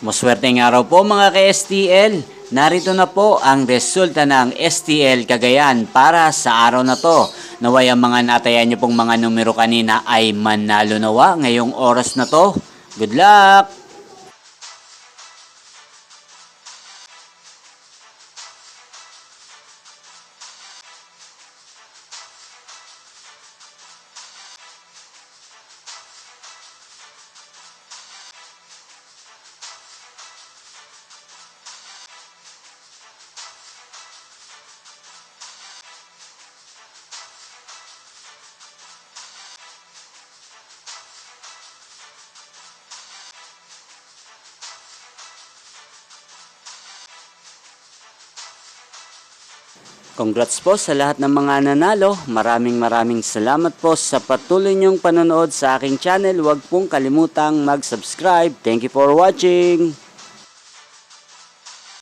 Maswerteng araw po mga ka-STL. Narito na po ang resulta ng STL Cagayan para sa araw na to. Naway ang mga natayan niyo pong mga numero kanina ay manalo nawa ngayong oras na to. Good luck! Congrats po sa lahat ng mga nanalo. Maraming salamat po sa patuloy niyong panonood sa aking channel. Huwag pong kalimutang mag-subscribe. Thank you for watching.